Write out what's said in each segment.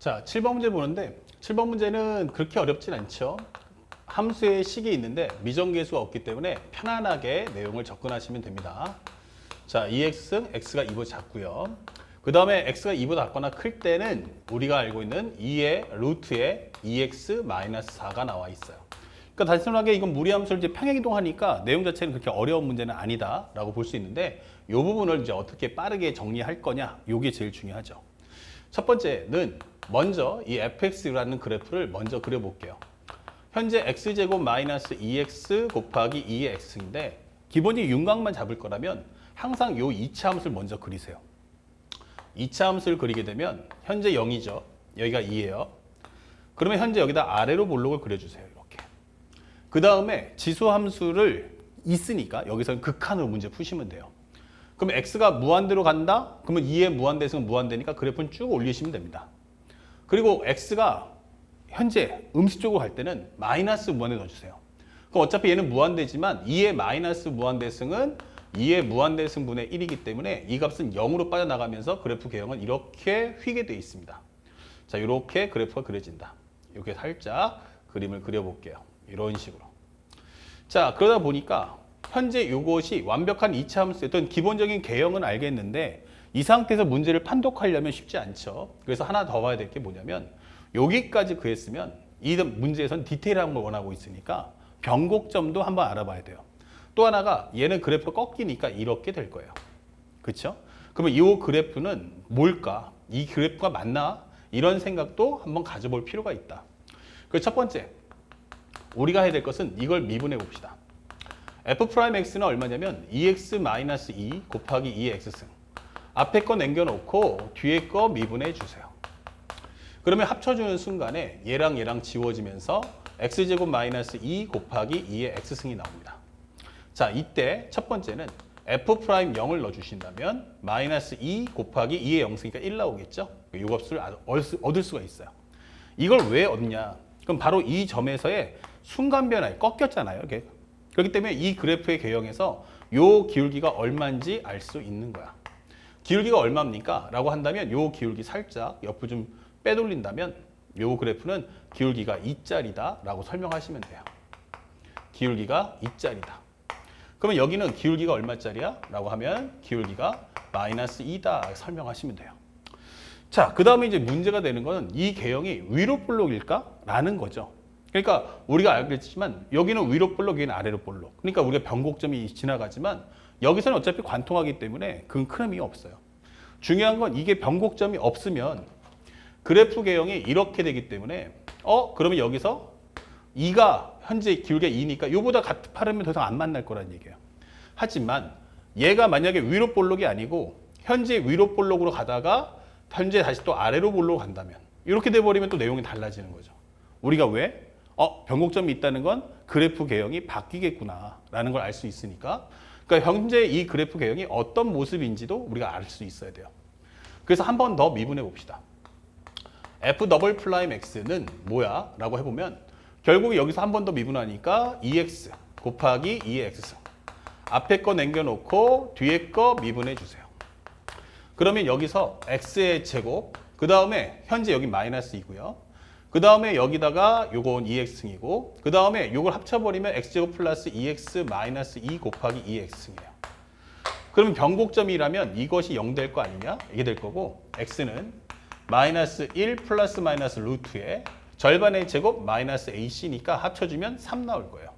자, 7번 문제 보는데 7번 문제는 그렇게 어렵진 않죠. 함수의 식이 있는데 미정계수가 없기 때문에 편안하게 내용을 접근하시면 됩니다. 자, 2x, x가 2보다 작고요. 그 다음에 x가 2보다 작거나 클 때는 우리가 알고 있는 2의 루트에 2x-4가 나와 있어요. 그러니까 단순하게 이건 무리함수를 이제 평행이동하니까 내용 자체는 그렇게 어려운 문제는 아니다라고 볼 수 있는데 이 부분을 이제 어떻게 빠르게 정리할 거냐, 이게 제일 중요하죠. 첫 번째는 먼저 이 fx라는 그래프를 먼저 그려볼게요. 현재 x제곱 마이너스 2x 곱하기 2의 x인데 기본적인 윤곽만 잡을 거라면 항상 이 2차 함수를 먼저 그리세요. 2차 함수를 그리게 되면 현재 0이죠. 여기가 2예요. 그러면 현재 여기다 아래로 볼록을 그려주세요. 이렇게. 그 다음에 지수 함수를 있으니까 여기서는 극한으로 문제 푸시면 돼요. 그럼 x가 무한대로 간다? 그러면 2의 무한대승은 무한대니까 그래프는 쭉 올리시면 됩니다. 그리고 x가 현재 음수 쪽으로 갈 때는 마이너스 무한대 넣어주세요. 그럼 어차피 얘는 무한대지만 2의 마이너스 무한대승은 2의 무한대승분의 1이기 때문에 이 값은 0으로 빠져나가면서 그래프 개형은 이렇게 휘게 되어 있습니다. 자, 이렇게 그래프가 그려진다. 이렇게 살짝 그림을 그려볼게요. 이런 식으로. 자, 그러다 보니까 현재 이것이 완벽한 2차 함수의 어떤 기본적인 개형은 알겠는데 이 상태에서 문제를 판독하려면 쉽지 않죠. 그래서 하나 더 봐야 될 게 뭐냐면 여기까지 구했으면 이 문제에서는 디테일한 걸 원하고 있으니까 변곡점도 한번 알아봐야 돼요. 또 하나가 얘는 그래프가 꺾이니까 이렇게 될 거예요. 그렇죠? 그러면 이 그래프는 뭘까? 이 그래프가 맞나? 이런 생각도 한번 가져볼 필요가 있다. 그래서 첫 번째, 우리가 해야 될 것은 이걸 미분해 봅시다. f'x는 얼마냐면 2x-2 곱하기 2의 x승. 앞에 거 남겨놓고 뒤에 거 미분해 주세요. 그러면 합쳐주는 순간에 얘랑 얘랑 지워지면서 x제곱 마이너스 2 곱하기 2의 x승이 나옵니다. 자, 이때 첫 번째는 f'0을 넣어주신다면 마이너스 2 곱하기 2의 0승이니까 1 나오겠죠? 이 값을 얻을 수가 있어요. 이걸 왜 얻냐? 그럼 바로 이 점에서의 순간 변화에 꺾였잖아요. 이렇게. 그렇기 때문에 이 그래프의 개형에서 요 기울기가 얼마인지 알 수 있는 거야. 기울기가 얼마입니까? 라고 한다면 요 기울기 살짝 옆을 좀 빼돌린다면 요 그래프는 기울기가 2짜리다 라고 설명하시면 돼요. 기울기가 2짜리다. 그러면 여기는 기울기가 얼마짜리야? 라고 하면 기울기가 마이너스 2다 설명하시면 돼요. 자, 그 다음에 이제 문제가 되는 거는 이 개형이 위로 볼록일까? 라는 거죠. 그러니까 우리가 알겠지만 여기는 위로 볼록, 여기는 아래로 볼록. 그러니까 우리가 변곡점이 지나가지만 여기서는 어차피 관통하기 때문에 그건 큰 의미가 없어요. 중요한 건 이게 변곡점이 없으면 그래프 개형이 이렇게 되기 때문에 그러면 여기서 2가 현재 기울기가 2니까 이거보다 같으면 더 이상 안 만날 거란 얘기예요. 하지만 얘가 만약에 위로 볼록이 아니고 현재 위로 볼록으로 가다가 현재 다시 또 아래로 볼록으로 간다면 이렇게 돼버리면 또 내용이 달라지는 거죠. 우리가 왜? 변곡점이 있다는 건 그래프 개형이 바뀌겠구나 라는 걸 알 수 있으니까 그러니까 현재 이 그래프 개형이 어떤 모습인지도 우리가 알 수 있어야 돼요. 그래서 한 번 더 미분해 봅시다. f'(x는) 뭐야? 라고 해보면 결국 여기서 한 번 더 미분하니까 2x 곱하기 2의 x승. 앞에 거 남겨놓고 뒤에 거 미분해 주세요. 그러면 여기서 x의 제곱, 그 다음에 현재 여기 마이너스 2고요. 그 다음에 여기다가 요건 2x승이고 그 다음에 요걸 합쳐버리면 x제곱 플러스 2x 마이너스 2 곱하기 2x승이에요. 그러면 변곡점이라면 이것이 0 될 거 아니냐? 이게 될 거고 x는 마이너스 1 플러스 마이너스 루트에 절반의 제곱 마이너스 ac니까 합쳐주면 3 나올 거예요.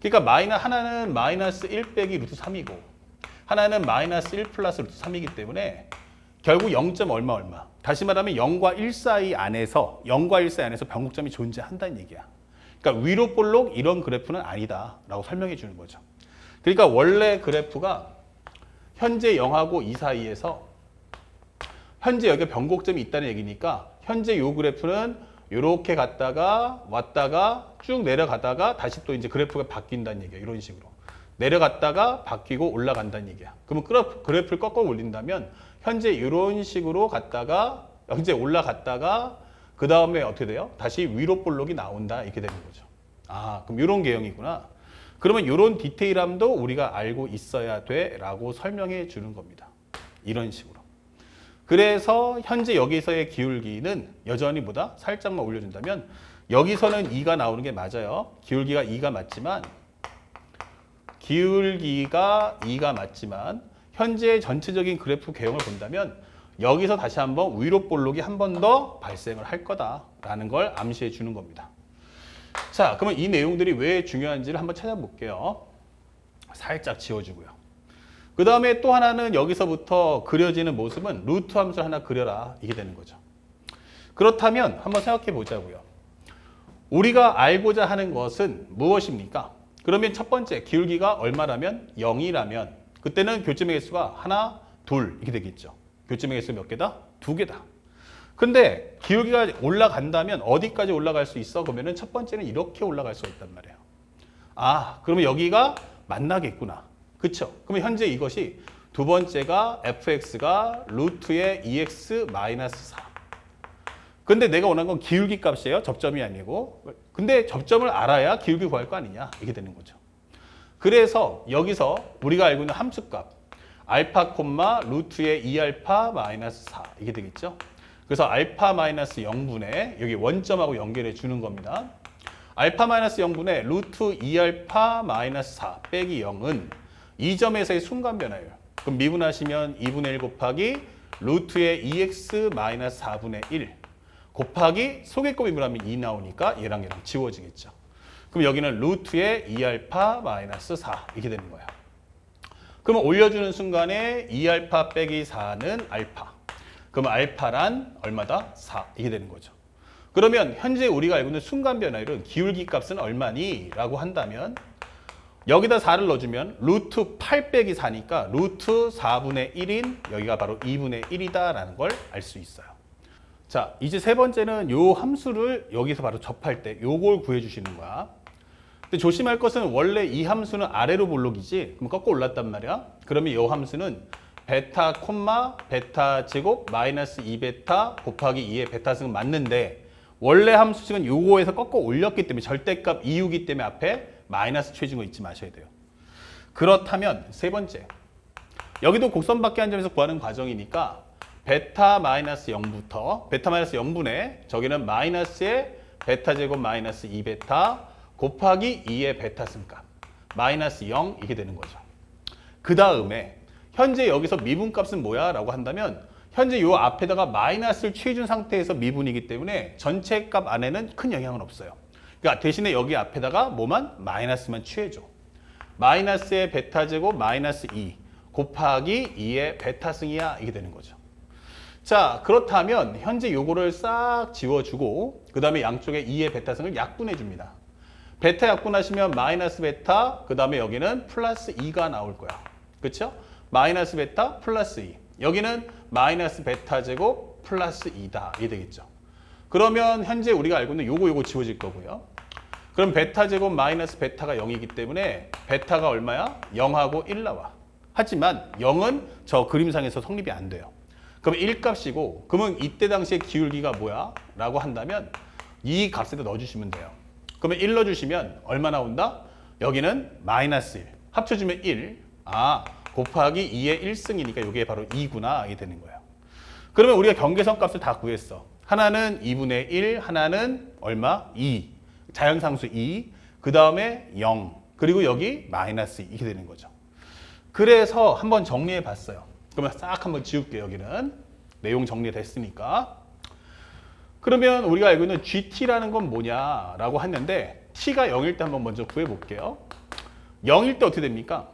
그러니까 하나는 마이너스 1 빼기 루트 3이고 하나는 마이너스 1 플러스 루트 3이기 때문에 결국 0. 얼마. 다시 말하면 0과 1 사이 안에서 변곡점이 존재한다는 얘기야. 그러니까 위로 볼록 이런 그래프는 아니다 라고 설명해 주는 거죠. 그러니까 원래 그래프가 현재 0하고 2 사이에서 현재 여기 변곡점이 있다는 얘기니까 현재 이 그래프는 이렇게 갔다가 왔다가 쭉 내려가다가 다시 또 이제 그래프가 바뀐다는 얘기야. 이런 식으로. 내려갔다가 바뀌고 올라간다는 얘기야. 그러면 그래프를 꺾어 올린다면 현재 이런 식으로 갔다가 현재 올라갔다가 그 다음에 어떻게 돼요? 다시 위로 볼록이 나온다 이렇게 되는 거죠. 그럼 이런 개형이구나. 그러면 이런 디테일함도 우리가 알고 있어야 돼 라고 설명해 주는 겁니다. 이런 식으로. 그래서 현재 여기서의 기울기는 여전히 보다 살짝만 올려준다면 여기서는 2가 나오는 게 맞아요. 기울기가 2가 맞지만 현재 전체적인 그래프 개형을 본다면 여기서 다시 한번 위로 볼록이 한 번 더 발생을 할 거다라는 걸 암시해 주는 겁니다. 자, 그러면 이 내용들이 왜 중요한지를 한번 찾아볼게요. 살짝 지워주고요. 그 다음에 또 하나는 여기서부터 그려지는 모습은 루트 함수를 하나 그려라. 이게 되는 거죠. 그렇다면 한번 생각해 보자고요. 우리가 알고자 하는 것은 무엇입니까? 그러면 첫 번째 기울기가 얼마라면 0이라면 그때는 교점의 개수가 하나, 둘 이렇게 되겠죠. 교점의 개수 몇 개다? 2개다. 근데 기울기가 올라간다면 어디까지 올라갈 수 있어? 그러면은 첫 번째는 이렇게 올라갈 수가 있단 말이에요. 아, 그러면 여기가 만나겠구나. 그쵸? 그러면 현재 이것이 두 번째가 fx가 루트의 2x 마이너스 4. 근데 내가 원하는 건 기울기 값이에요. 접점이 아니고. 근데 접점을 알아야 기울기 구할 거 아니냐. 이게 되는 거죠. 그래서 여기서 우리가 알고 있는 함수값 알파 콤마 루트의 2알파 마이너스 4 이게 되겠죠. 그래서 알파 마이너스 0분의 여기 원점하고 연결해 주는 겁니다. 알파 마이너스 0분의 루트 2알파 마이너스 4 빼기 0은 이 점에서의 순간 변화율. 그럼 미분하시면 2분의 1 곱하기 루트의 2x 마이너스 4분의 1 곱하기 속의 거 미분하면 2 나오니까 얘랑 지워지겠죠. 그럼 여기는 루트의 2알파 마이너스 4 이렇게 되는 거예요. 그러면 올려주는 순간에 2알파 빼기 4는 알파. 그럼 알파란 얼마다? 4 이게 되는 거죠. 그러면 현재 우리가 알고 있는 순간 변화율은 기울기 값은 얼마니? 라고 한다면 여기다 4를 넣어주면 루트 8 빼기 4니까 루트 4분의 1인 여기가 바로 2분의 1이다 라는 걸 알 수 있어요. 자, 이제 세 번째는 요 함수를 여기서 바로 접할 때 요걸 구해주시는 거야. 근데 조심할 것은 원래 이 함수는 아래로 볼록이지 그럼 꺾어 올랐단 말이야. 그러면 요 함수는 베타 콤마 베타 제곱 마이너스 2베타 곱하기 2의 베타 승은 맞는데 원래 함수식은 요거에서 꺾어 올렸기 때문에 절대값 2이기 때문에 앞에 마이너스 취해진 거 잊지 마셔야 돼요. 그렇다면 세 번째 여기도 곡선 밖에 한 점에서 구하는 과정이니까 베타 마이너스 0부터 베타 마이너스 0분의 저기는 마이너스의 베타 제곱 마이너스 2베타 곱하기 2의 베타 승값 마이너스 0 이게 되는 거죠. 그 다음에 현재 여기서 미분값은 뭐야? 라고 한다면 현재 요 앞에다가 마이너스를 취해준 상태에서 미분이기 때문에 전체 값 안에는 큰 영향은 없어요. 그러니까 대신에 여기 앞에다가 뭐만? 마이너스만 취해줘. 마이너스의 베타 제곱 마이너스 2 곱하기 2의 베타 승이야 이게 되는 거죠. 자, 그렇다면 현재 요거를 싹 지워주고 그 다음에 양쪽에 2의 베타 승을 약분해 줍니다. 베타 약분하시면 마이너스 베타 그 다음에 여기는 플러스 2가 나올 거야. 그렇죠? 마이너스 베타 플러스 2 여기는 마이너스 베타 제곱 플러스 2다 이게 되겠죠. 그러면 현재 우리가 알고 있는 요거 지워질 거고요. 그럼 베타 제곱 마이너스 베타가 0이기 때문에 베타가 얼마야? 0하고 1 나와. 하지만 0은 저 그림상에서 성립이 안 돼요. 그럼 1값이고 그러면 이때 당시에 기울기가 뭐야? 라고 한다면 이 값에다 넣어주시면 돼요. 그러면 1 넣어주시면 얼마 나온다? 여기는 마이너스 1 합쳐주면 1 곱하기 2의 1승이니까 이게 바로 2구나 이게 되는 거예요. 그러면 우리가 경계선 값을 다 구했어. 하나는 2분의 1 하나는 얼마? 2 자연상수 2 그 다음에 0 그리고 여기 마이너스 2 이렇게 되는 거죠. 그래서 한번 정리해 봤어요. 그러면 싹 한번 지울게요. 여기는 내용 정리됐으니까. 그러면 우리가 알고 있는 GT라는 건 뭐냐라고 했는데 T가 0일 때 한번 먼저 구해볼게요. 0일 때 어떻게 됩니까?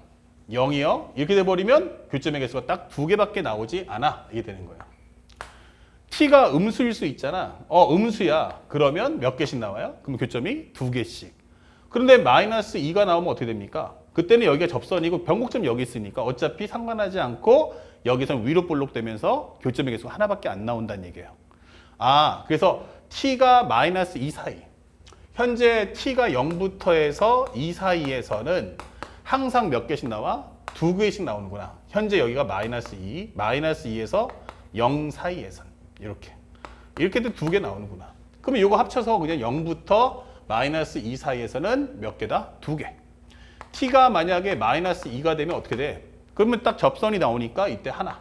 0이요. 이렇게 돼버리면 교점의 개수가 딱 2개밖에 나오지 않아. 이게 되는 거예요. T가 음수일 수 있잖아. 음수야. 그러면 몇 개씩 나와요? 그럼 교점이 2개씩. 그런데 마이너스 2가 나오면 어떻게 됩니까? 그때는 여기가 접선이고 변곡점 여기 있으니까 어차피 상관하지 않고 여기서 위로 볼록되면서 교점의 개수가 하나밖에 안 나온다는 얘기예요. 그래서 T가 마이너스 2 사이. 현재 T가 0부터 해서 2 사이에서는 항상 몇 개씩 나와? 2개씩 나오는구나. 현재 여기가 마이너스 2, 마이너스 2에서 0 사이에선 이렇게 도 2개 나오는구나. 그러면 이거 합쳐서 그냥 0부터 마이너스 2 사이에서는 몇 개다? 2개. T가 만약에 마이너스 2가 되면 어떻게 돼? 그러면 딱 접선이 나오니까 이때 하나.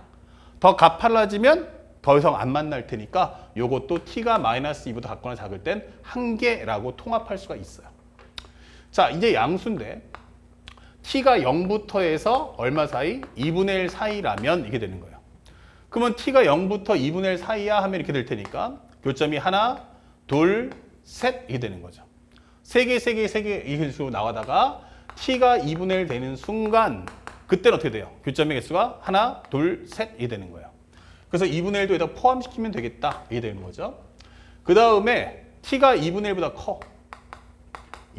더 가팔라지면 더 이상 안 만날 테니까 요것도 t가 마이너스 2보다 같거나 작을 땐 한계라고 통합할 수가 있어요. 자, 이제 양수인데 t가 0부터 해서 얼마 사이? 2분의 1 사이라면 이게 되는 거예요. 그러면 t가 0부터 2분의 1 사이야 하면 이렇게 될 테니까 교점이 하나, 둘, 셋 이게 되는 거죠. 3개, 3개, 3개 이 개수로 나와다가 t가 2분의 1 되는 순간 그때는 어떻게 돼요? 교점의 개수가 하나, 둘, 셋 이게 되는 거예요. 그래서 2분의 1도 여기다 포함시키면 되겠다 이게 되는 거죠. 그 다음에 t가 2분의 1보다 커.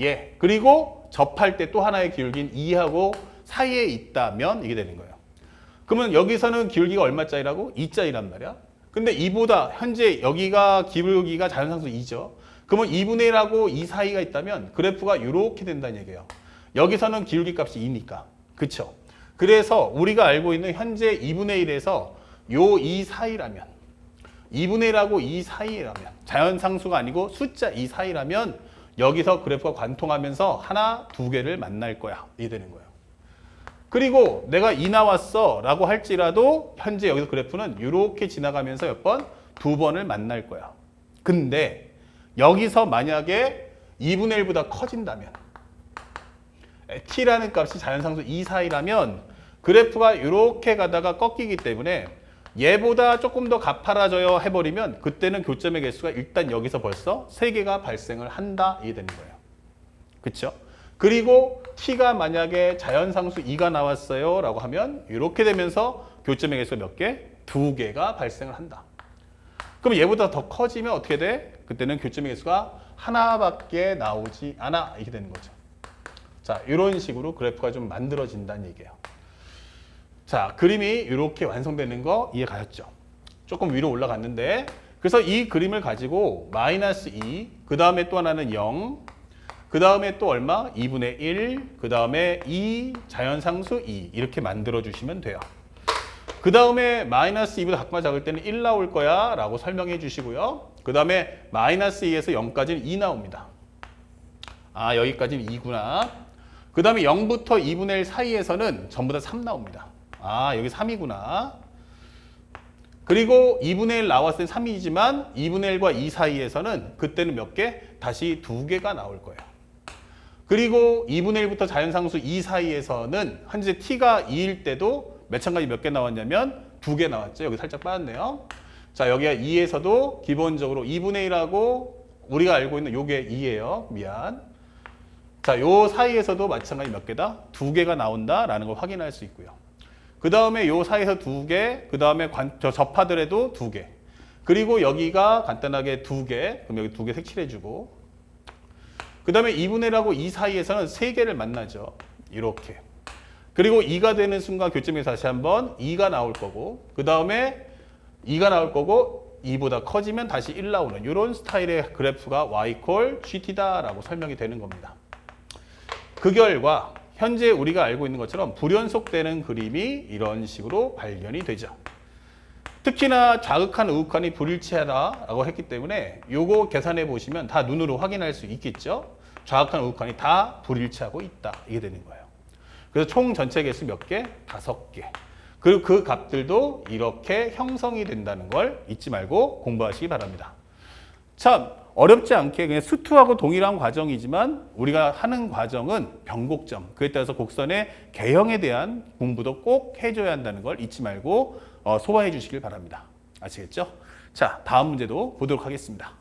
예. 그리고 접할 때 또 하나의 기울기인 2하고 사이에 있다면 이게 되는 거예요. 그러면 여기서는 기울기가 얼마짜리라고? 2짜리란 말이야. 근데 2보다 현재 여기가 기울기가 자연상수 2죠. 그러면 2분의 1하고 2 사이가 있다면 그래프가 이렇게 된다는 얘기예요. 여기서는 기울기 값이 2니까. 그쵸? 그래서 우리가 알고 있는 현재 2분의 1에서 요 2 사이라면 2분의 1하고 2 사이라면 자연상수가 아니고 숫자 2 사이라면 여기서 그래프가 관통하면서 하나, 두 개를 만날 거야. 이게 되는 거예요. 그리고 내가 2 나왔어 라고 할지라도 현재 여기서 그래프는 이렇게 지나가면서 몇 번? 2번을 만날 거야. 근데 여기서 만약에 2분의 1보다 커진다면 t라는 값이 자연상수 2 사이라면 그래프가 이렇게 가다가 꺾이기 때문에 얘보다 조금 더 가파라져요 해버리면 그때는 교점의 개수가 일단 여기서 벌써 3개가 발생을 한다 이게 되는 거예요. 그렇죠? 그리고 t가 만약에 자연상수 2가 나왔어요 라고 하면 이렇게 되면서 교점의 개수가 몇 개? 2개가 발생을 한다. 그럼 얘보다 더 커지면 어떻게 돼? 그때는 교점의 개수가 하나밖에 나오지 않아 이렇게 되는 거죠. 자, 이런 식으로 그래프가 좀 만들어진다는 얘기예요. 자, 그림이 이렇게 완성되는 거 이해 가셨죠? 조금 위로 올라갔는데 그래서 이 그림을 가지고 마이너스 2, 그 다음에 또 하나는 0, 그 다음에 또 얼마? 2분의 1, 그 다음에 2, 자연상수 2 이렇게 만들어 주시면 돼요. 그 다음에 마이너스 2보다 작거나 작을 때는 1 나올 거야 라고 설명해 주시고요. 그 다음에 마이너스 2에서 0까지는 2 나옵니다. 아, 여기까지는 2구나. 그 다음에 0부터 2분의 1 사이에서는 전부 다 3 나옵니다. 아, 여기 3이구나. 그리고 2분의 1 나왔을 때 3이지만 2분의 1과 2 사이에서는 그때는 몇 개? 다시 2개가 나올 거예요. 그리고 2분의 1부터 자연상수 2 사이에서는 현재 t가 2일 때도 마찬가지 몇 개 나왔냐면 2개 나왔죠. 여기 살짝 빠졌네요. 자, 여기가 2에서도 기본적으로 2분의 1하고 우리가 알고 있는 요게 2예요. 미안. 자, 요 사이에서도 마찬가지 몇 개다? 2개가 나온다라는 걸 확인할 수 있고요. 그 다음에 요 사이에서 2개, 그 다음에 접하더라도 2개. 그리고 여기가 간단하게 2개, 그럼 여기 2개 색칠해주고. 그 다음에 2분의 1하고 2 사이에서는 3개를 만나죠. 이렇게. 그리고 2가 되는 순간 교점에서 다시 한번 2가 나올 거고, 그 다음에 2가 나올 거고, 2보다 커지면 다시 1 나오는 이런 스타일의 그래프가 y 콜 gt다라고 설명이 되는 겁니다. 그 결과 현재 우리가 알고 있는 것처럼 불연속되는 그림이 이런 식으로 발견이 되죠. 특히나 좌극한 우극한이 불일치하다라고 했기 때문에 요거 계산해 보시면 다 눈으로 확인할 수 있겠죠. 좌극한 우극한이 다 불일치하고 있다 이게 되는 거예요. 그래서 총 전체 개수 몇 개? 5개. 그리고 그 값들도 이렇게 형성이 된다는 걸 잊지 말고 공부하시기 바랍니다. 참 어렵지 않게 그냥 수투하고 동일한 과정이지만 우리가 하는 과정은 변곡점, 그에 따라서 곡선의 개형에 대한 공부도 꼭 해줘야 한다는 걸 잊지 말고 소화해 주시길 바랍니다. 아시겠죠? 자, 다음 문제도 보도록 하겠습니다.